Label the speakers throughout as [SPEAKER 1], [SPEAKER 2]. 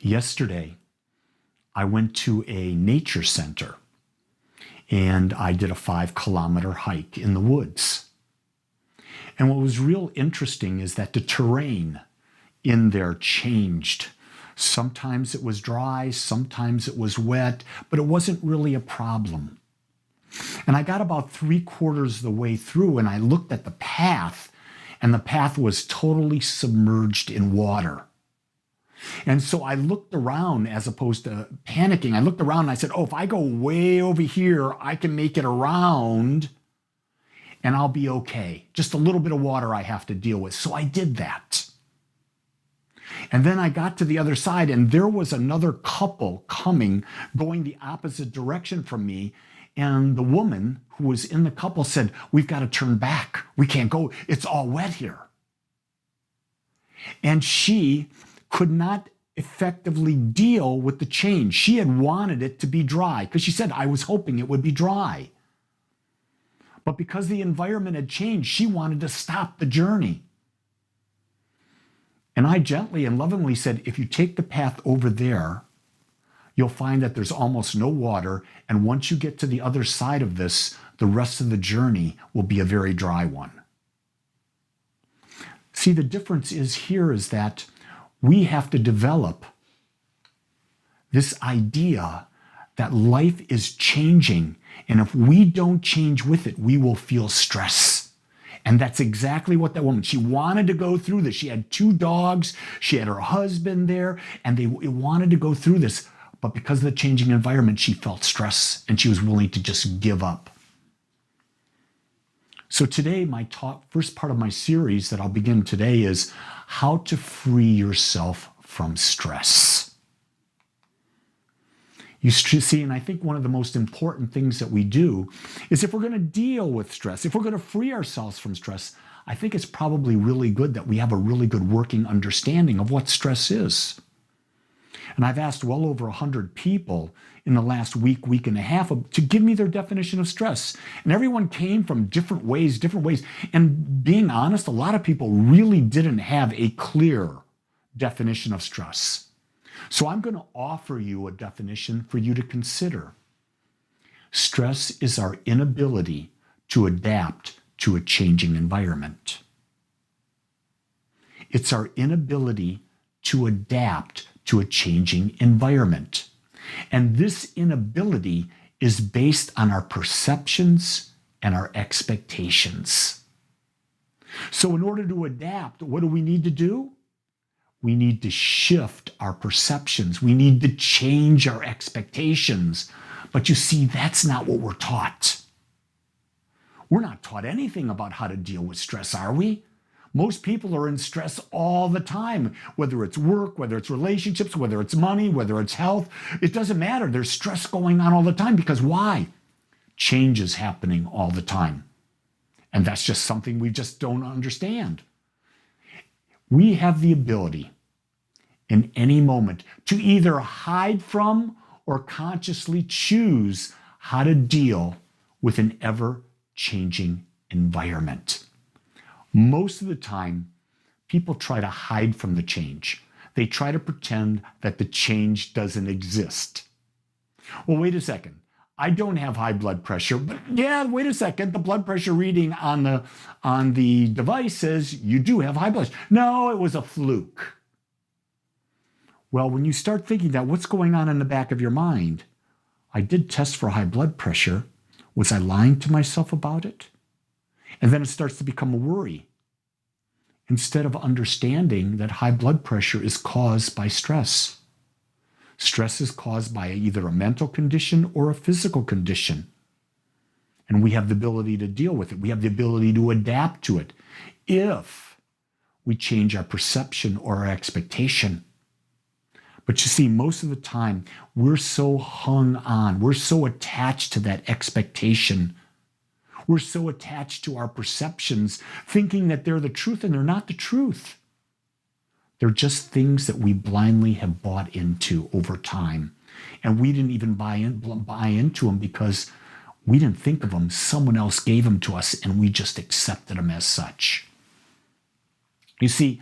[SPEAKER 1] Yesterday, I went to a nature center and I did a 5-kilometer hike in the woods. And what was real interesting is that the terrain in there changed. Sometimes it was dry, sometimes it was wet, but it wasn't really a problem. And I got about 3/4 of the way through and I looked at the path, and the path was totally submerged in water. And so I looked around as opposed to panicking. I looked around and I said, oh, if I go way over here, I can make it around and I'll be okay. Just a little bit of water I have to deal with. So I did that. And then I got to the other side and there was another couple coming, going the opposite direction from me. And the woman who was in the couple said, we've got to turn back. We can't go. It's all wet here. And she could not effectively deal with the change. She had wanted it to be dry because she said, I was hoping it would be dry. But because the environment had changed, she wanted to stop the journey. And I gently and lovingly said, if you take the path over there, you'll find that there's almost no water. And once you get to the other side of this, the rest of the journey will be a very dry one. See, the difference is that we have to develop this idea that life is changing. And if we don't change with it, we will feel stress. And that's exactly what that woman, she wanted to go through this. She had 2 dogs, she had her husband there, and they wanted to go through this. But because of the changing environment, she felt stress and she was willing to just give up. So today, my first part of my series that I'll begin today is how to free yourself from stress. You see, and I think one of the most important things that we do is if we're going to deal with stress, if we're going to free ourselves from stress, I think it's probably really good that we have a really good working understanding of what stress is. And I've asked well over 100 people in the last week and a half to give me their definition of stress. And everyone came from different ways. And being honest, a lot of people really didn't have a clear definition of stress. So I'm going to offer you a definition for you to consider. Stress is our inability to adapt to a changing environment. It's our inability to adapt to a changing environment. And this inability is based on our perceptions and our expectations. So in order to adapt, what do we need to do? We need to shift our perceptions. We need to change our expectations. But you see, that's not what we're taught. We're not taught anything about how to deal with stress, are we? Most people are in stress all the time, whether it's work, whether it's relationships, whether it's money, whether it's health. It doesn't matter. There's stress going on all the time because why? Change is happening all the time. And that's just something we just don't understand. We have the ability in any moment to either hide from or consciously choose how to deal with an ever-changing environment. Most of the time, people try to hide from the change. They try to pretend that the change doesn't exist. Well, wait a second. I don't have high blood pressure, but yeah, wait a second. The blood pressure reading on the device says you do have high blood pressure. No, it was a fluke. Well, when you start thinking that, what's going on in the back of your mind? I did test for high blood pressure. Was I lying to myself about it? And then it starts to become a worry. Instead of understanding that high blood pressure is caused by stress. Stress is caused by either a mental condition or a physical condition. And we have the ability to deal with it. We have the ability to adapt to it if we change our perception or our expectation. But you see, most of the time, we're so hung on, we're so attached to that expectation. We're so attached to our perceptions, thinking that they're the truth, and they're not the truth. They're just things that we blindly have bought into over time. And we didn't even buy into them because we didn't think of them. Someone else gave them to us, and we just accepted them as such. You see,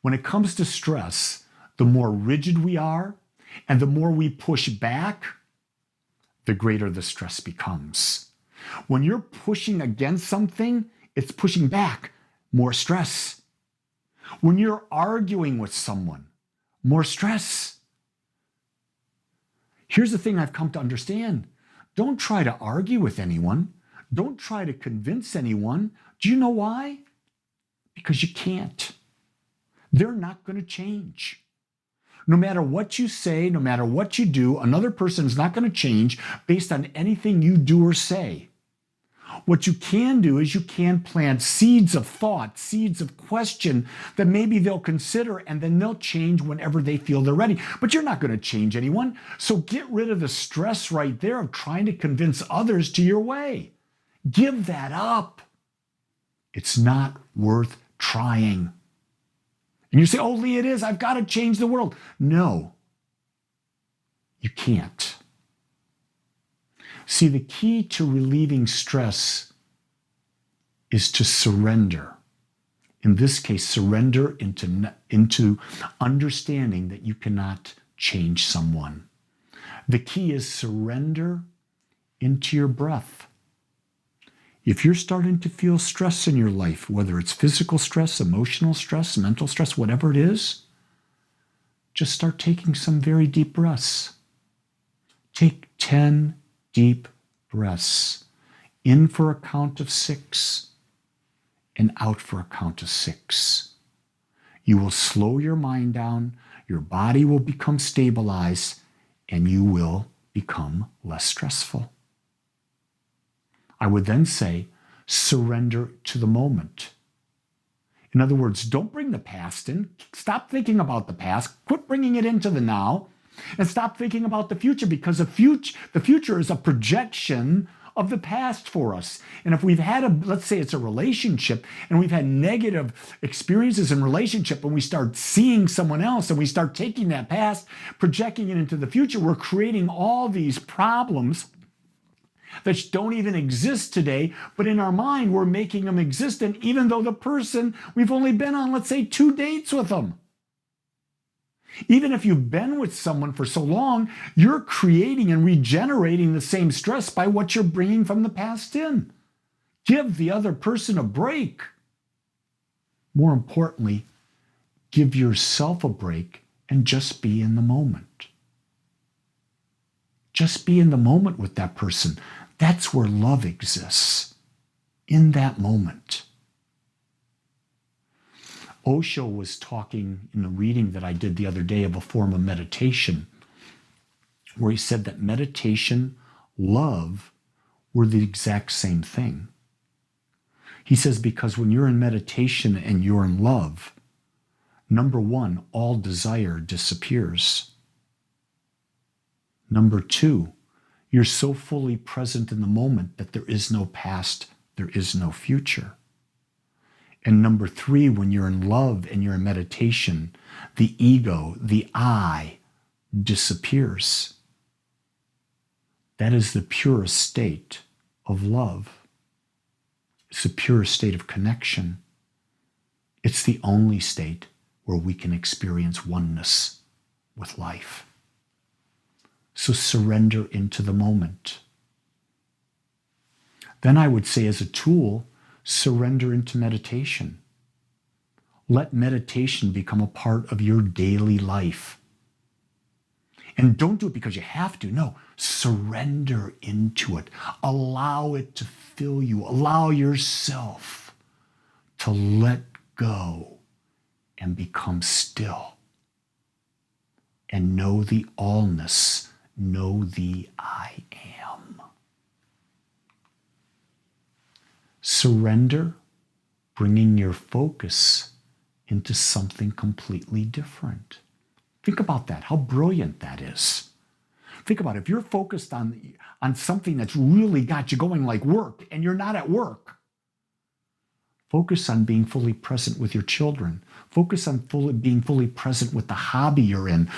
[SPEAKER 1] when it comes to stress, the more rigid we are, And the more we push back, the greater the stress becomes. When you're pushing against something, it's pushing back, more stress. When you're arguing with someone, more stress. Here's the thing I've come to understand. Don't try to argue with anyone. Don't try to convince anyone. Do you know why? Because you can't. They're not going to change. No matter what you say, no matter what you do, another person is not going to change based on anything you do or say. What you can do is you can plant seeds of thought, seeds of question that maybe they'll consider, and then they'll change whenever they feel they're ready. But you're not going to change anyone. So get rid of the stress right there of trying to convince others to your way. Give that up. It's not worth trying. And you say, oh, Lee, it is. I've got to change the world. No, you can't. See, the key to relieving stress is to surrender. In this case, surrender into understanding that you cannot change someone. The key is surrender into your breath. If you're starting to feel stress in your life, whether it's physical stress, emotional stress, mental stress, whatever it is, just start taking some very deep breaths. Take 10 deep breaths. In for a count of 6 and out for a count of 6. You will slow your mind down, your body will become stabilized, and you will become less stressful. I would then say, surrender to the moment. In other words, don't bring the past in. Stop thinking about the past. Quit bringing it into the now. And stop thinking about the future, because the future is a projection of the past for us. And if we've had let's say it's a relationship, and we've had negative experiences in relationship, and we start seeing someone else and we start taking that past, projecting it into the future, we're creating all these problems that don't even exist today, but in our mind, we're making them existent, even though the person, we've only been on, let's say, 2 dates with them. Even if you've been with someone for so long, you're creating and regenerating the same stress by what you're bringing from the past in. Give the other person a break. More importantly, give yourself a break and just be in the moment. Just be in the moment with that person. That's where love exists, in that moment. Osho was talking in the reading that I did the other day of a form of meditation, where he said that meditation, love, were the exact same thing. He says, because when you're in meditation and you're in love, number one, all desire disappears. Number two, you're so fully present in the moment that there is no past, there is no future. And number three, when you're in love and you're in meditation, the ego, the I, disappears. That is the purest state of love. It's the purest state of connection. It's the only state where we can experience oneness with life. So surrender into the moment. Then I would say, as a tool, surrender into meditation. Let meditation become a part of your daily life. And don't do it because you have to. No, surrender into it. Allow it to fill you. Allow yourself to let go and become still. And know the allness. Know the I am. Surrender, bringing your focus into something completely different. Think about that, how brilliant that is. Think about it. If you're focused on something that's really got you going, like work, and you're not at work, focus on being fully present with your children. Focus on being fully present with the hobby you're in.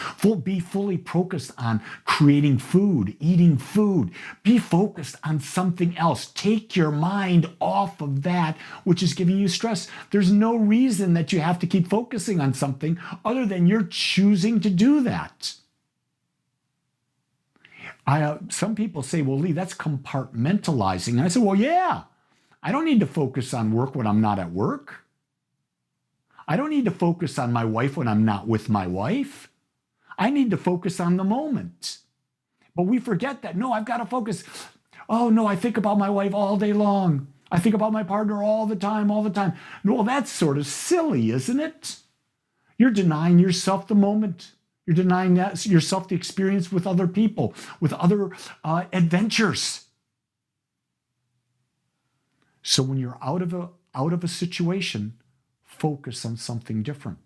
[SPEAKER 1] Be fully focused on creating food, eating food. Be focused on something else. Take your mind off of that which is giving you stress. There's no reason that you have to keep focusing on something other than you're choosing to do that. Some people say, well, Lee, that's compartmentalizing. And I said, well, yeah, I don't need to focus on work when I'm not at work. I don't need to focus on my wife when I'm not with my wife. I need to focus on the moment. But we forget that. No, I've got to focus. Oh, no, I think about my wife all day long. I think about my partner all the time, all the time. Well, that's sort of silly, isn't it? You're denying yourself the moment. You're denying yourself the experience with other people, with other adventures. So when you're out of a situation, focus on something different.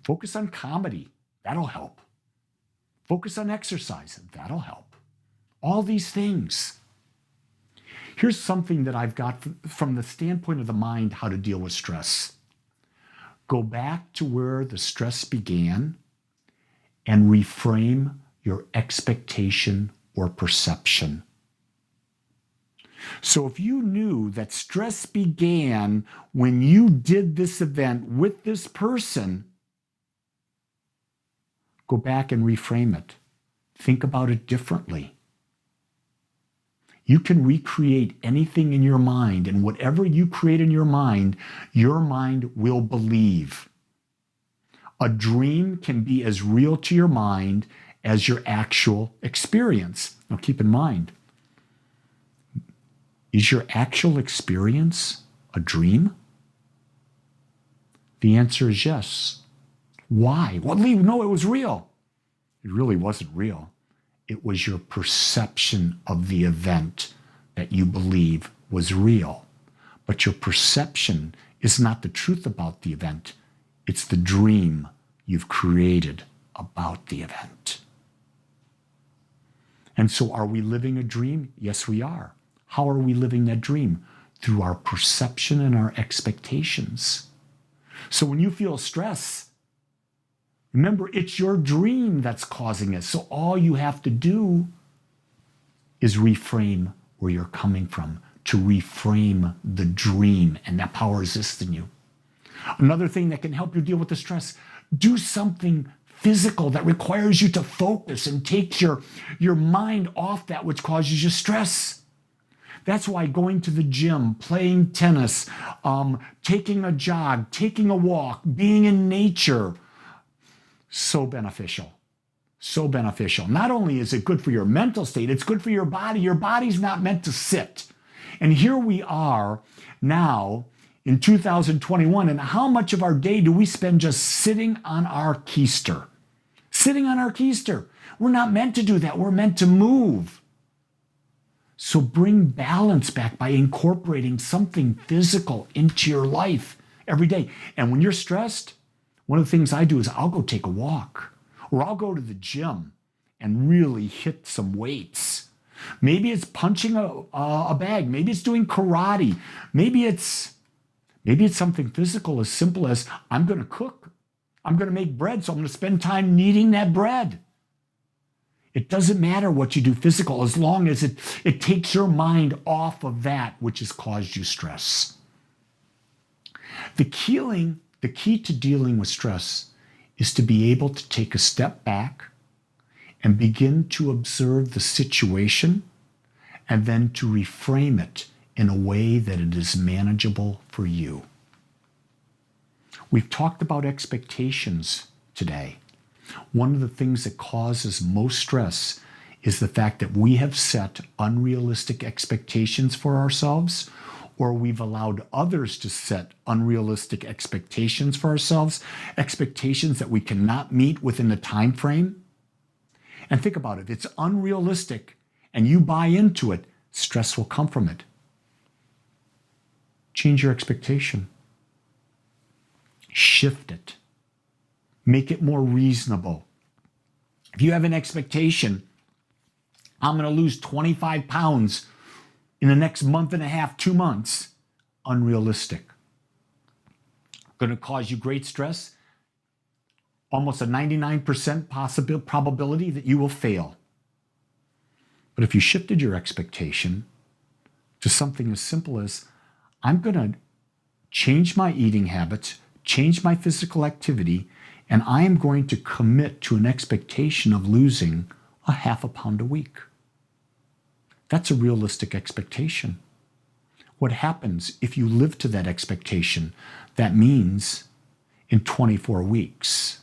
[SPEAKER 1] Focus on comedy. That'll help. Focus on exercise. That'll help. All these things. Here's something that I've got from the standpoint of the mind, how to deal with stress. Go back to where the stress began and reframe your expectation or perception. So if you knew that stress began when you did this event with this person, go back and reframe it. Think about it differently. You can recreate anything in your mind, and whatever you create in your mind will believe. A dream can be as real to your mind as your actual experience. Now keep in mind, is your actual experience a dream? The answer is yes. Why? Well, Lee, no, it was real. It really wasn't real. It was your perception of the event that you believe was real. But your perception is not the truth about the event. It's the dream you've created about the event. And so are we living a dream? Yes, we are. How are we living that dream? Through our perception and our expectations. So when you feel stress, remember, it's your dream that's causing it. So all you have to do is reframe where you're coming from, to reframe the dream, and that power exists in you. Another thing that can help you deal with the stress, do something physical that requires you to focus and takes your mind off that which causes you stress. That's why going to the gym, playing tennis, taking a jog, taking a walk, being in nature, so beneficial. So beneficial. Not only is it good for your mental state, it's good for your body. Your body's not meant to sit. And here we are now in 2021, and how much of our day do we spend just sitting on our keister? Sitting on our keister. We're not meant to do that. We're meant to move. So bring balance back by incorporating something physical into your life every day. And when you're stressed, one of the things I do is I'll go take a walk, or I'll go to the gym and really hit some weights. Maybe it's punching a bag. Maybe it's doing karate. Maybe it's something physical as simple as I'm going to cook. I'm going to make bread, so I'm going to spend time kneading that bread. It doesn't matter what you do physical as long as it takes your mind off of that which has caused you stress. The key to dealing with stress is to be able to take a step back and begin to observe the situation and then to reframe it in a way that it is manageable for you. We've talked about expectations today. One of the things that causes most stress is the fact that we have set unrealistic expectations for ourselves, or we've allowed others to set unrealistic expectations for ourselves, expectations that we cannot meet within the time frame. And think about it. If it's unrealistic and you buy into it, stress will come from it. Change your expectation. Shift it. Make it more reasonable. If you have an expectation, I'm going to lose 25 pounds in the next month and a half, 2 months, unrealistic. Going to cause you great stress, almost a 99% probability that you will fail. But if you shifted your expectation to something as simple as, I'm going to change my eating habits, change my physical activity, and I am going to commit to an expectation of losing a half a pound a week. That's a realistic expectation. What happens if you live to that expectation? That means in 24 weeks,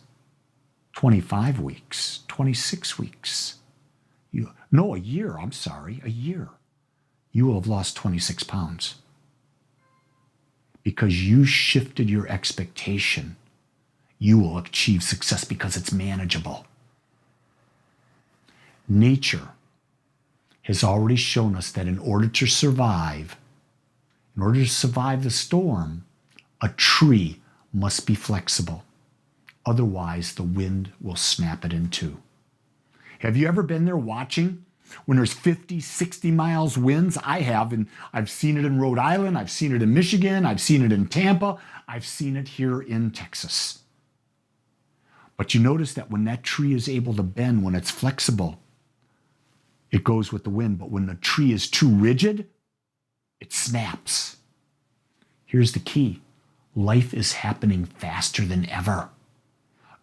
[SPEAKER 1] 25 weeks, 26 weeks, a year, a year, you will have lost 26 pounds because you shifted your expectation. You will achieve success because it's manageable. Nature has already shown us that in order to survive the storm, a tree must be flexible. Otherwise, the wind will snap it in two. Have you ever been there watching when there's 50, 60 miles winds? I have, and I've seen it in Rhode Island, I've seen it in Michigan, I've seen it in Tampa, I've seen it here in Texas. But you notice that when that tree is able to bend, when it's flexible, it goes with the wind. But when the tree is too rigid, it snaps. Here's the key. Life is happening faster than ever.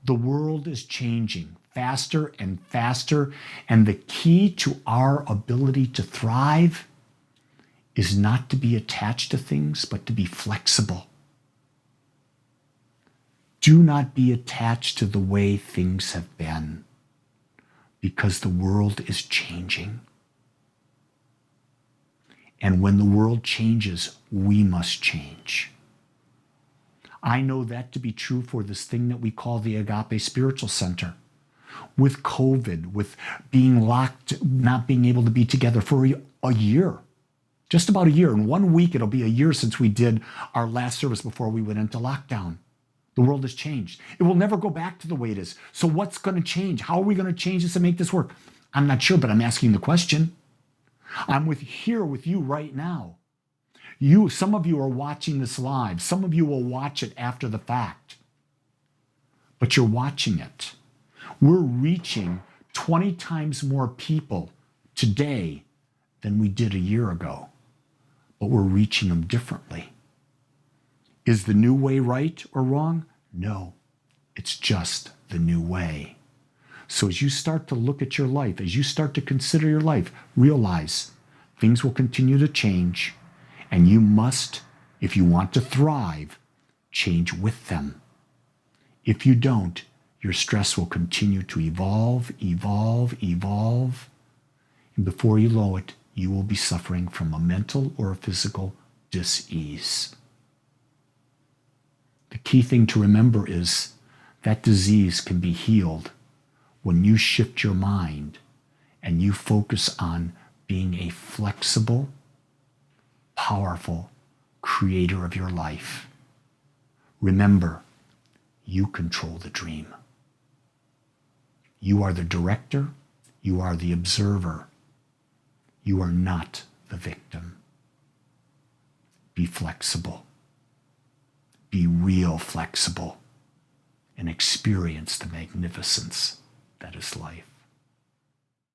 [SPEAKER 1] The world is changing faster and faster, and the key to our ability to thrive is not to be attached to things, but to be flexible. Do not be attached to the way things have been, because the world is changing. And when the world changes, we must change. I know that to be true for this thing that we call the Agape Spiritual Center. With COVID, with being locked, not being able to be together for a year, just about a year. In 1 week, it'll be a year since we did our last service before we went into lockdown. The world has changed. It will never go back to the way it is. So what's going to change? How are we going to change this and make this work? I'm not sure, but I'm asking the question. I'm here with you right now. Some of you are watching this live. Some of you will watch it after the fact. But you're watching it. We're reaching 20 times more people today than we did a year ago. But we're reaching them differently. Is the new way right or wrong? No, it's just the new way. So as you start to look at your life, as you start to consider your life, realize things will continue to change, and you must, if you want to thrive, change with them. If you don't, your stress will continue to evolve, and before you know it, you will be suffering from a mental or a physical dis-ease. The key thing to remember is that disease can be healed when you shift your mind and you focus on being a flexible, powerful creator of your life. Remember, you control the dream. You are the director. You are the observer. You are not the victim. Be flexible. Be real flexible and experience the magnificence that is life.